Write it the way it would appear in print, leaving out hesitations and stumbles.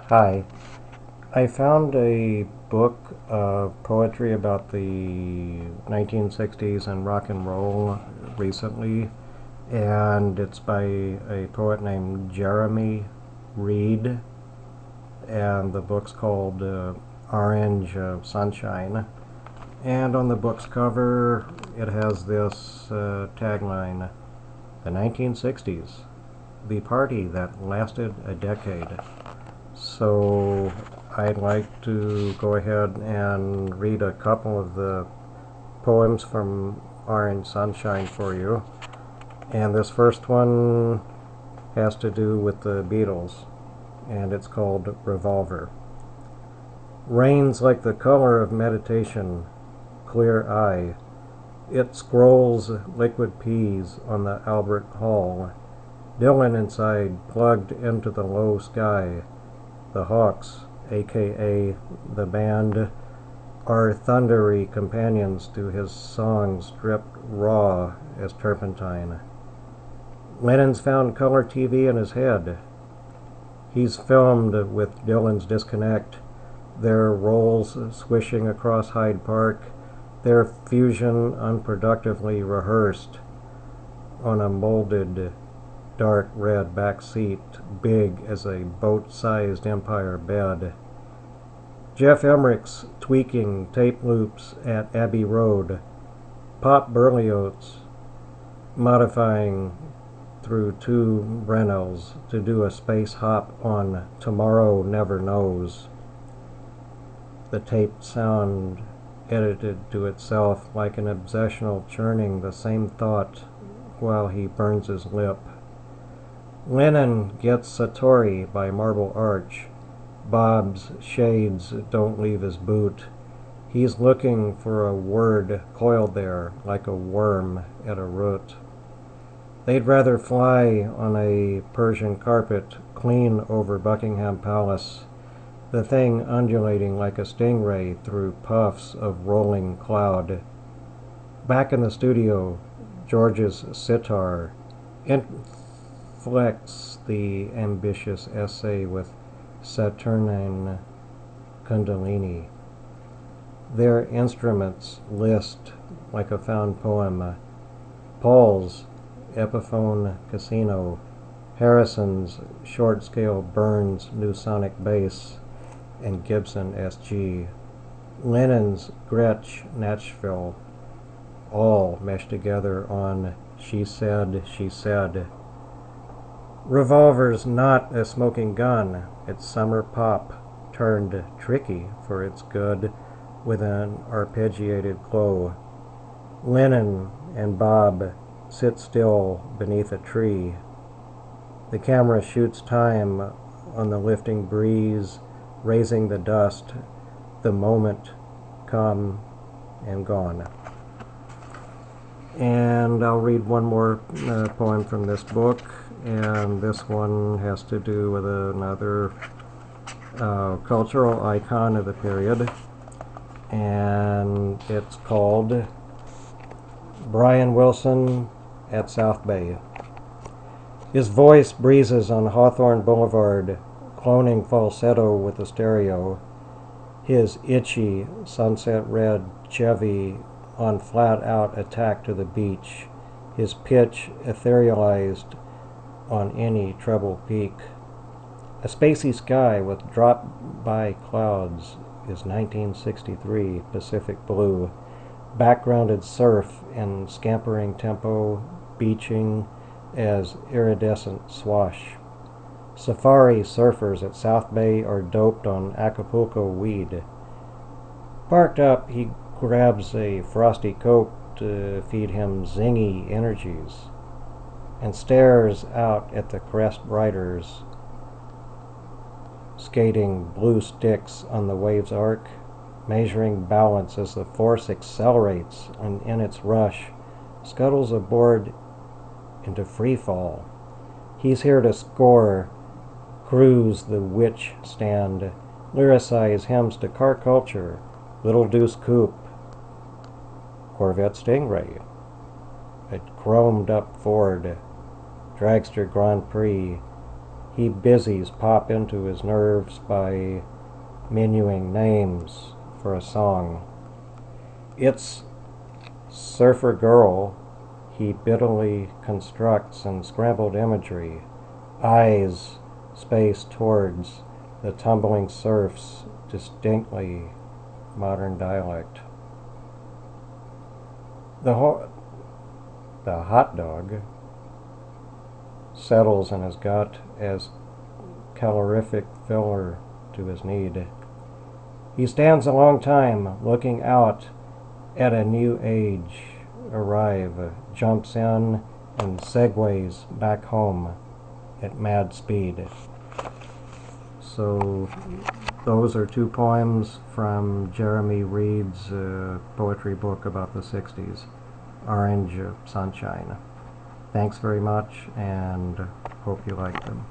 Hi. I found a book of poetry about the 1960s and rock and roll recently, and it's by a poet named Jeremy Reed, and the book's called Orange Sunshine. And on the book's cover, it has this tagline: The 1960s, the party that lasted a decade. So I'd like to go ahead and read a couple of the poems from Orange Sunshine for you. And this first one has to do with the Beatles, and it's called Revolver. Rain's like the color of meditation, clear eye. It scrolls liquid peas on the Albert Hall. Dylan inside, plugged into the low sky. The Hawks, aka the band, are thundery companions to his songs dripped raw as turpentine. Lennon's found color TV in his head. He's filmed with Dylan's disconnect, their roles swishing across Hyde Park, their fusion unproductively rehearsed on a molded dark red back seat, big as a boat-sized Empire bed. Jeff Emmerich's tweaking tape loops at Abbey Road. Pop Berlioz modifying through two Brennels to do a space hop on Tomorrow Never Knows. The taped sound edited to itself like an obsessional churning the same thought while he burns his lip. Lennon gets Satori by Marble Arch. Bob's shades don't leave his boot. He's looking for a word coiled there like a worm at a root. They'd rather fly on a Persian carpet clean over Buckingham Palace, the thing undulating like a stingray through puffs of rolling cloud. Back in the studio, George's sitar inflects the ambitious essay with Saturnine Kundalini. Their instruments list like a found poem. Paul's Epiphone Casino, Harrison's short-scale Burns New Sonic Bass, and Gibson SG. Lennon's Gretsch Nashville, all meshed together on She Said, She Said. Revolver's not a smoking gun. It's summer pop, turned tricky for its good with an arpeggiated glow. Lennon and Bob sit still beneath a tree. The camera shoots time on the lifting breeze, raising the dust, the moment come and gone. And I'll read one more poem from this book, and this one has to do with another cultural icon of the period, and it's called Brian Wilson at South Bay. His voice breezes on Hawthorne Boulevard, cloning falsetto with the stereo. His itchy, sunset red Chevy on flat-out attack to the beach, his pitch etherealized on any treble peak. A spacey sky with drop-by clouds is 1963 Pacific blue, backgrounded surf in scampering tempo, beaching as iridescent swash. Safari surfers at South Bay are doped on Acapulco weed. Parked up, he grabs a frosty Coke to feed him zingy energies and stares out at the crest riders skating blue sticks on the wave's arc, measuring balance as the force accelerates and in its rush scuttles aboard into free fall. He's here to score, cruise the witch stand, lyricize hymns to car culture, Little Deuce Coupe, Corvette Stingray, a chromed up Ford, Dragster Grand Prix. he busies pop into his nerves by menuing names for a song. It's Surfer Girl he bitterly constructs in scrambled imagery, eyes spaced towards the tumbling surf's distinctly modern dialect. The hot dog settles in his gut as calorific filler to his need. He stands a long time looking out at a new age arrive, jumps in and segues back home at mad speed. So those are two poems from Jeremy Reed's poetry book about the 60s, Orange Sunshine. Thanks very much, and hope you like them.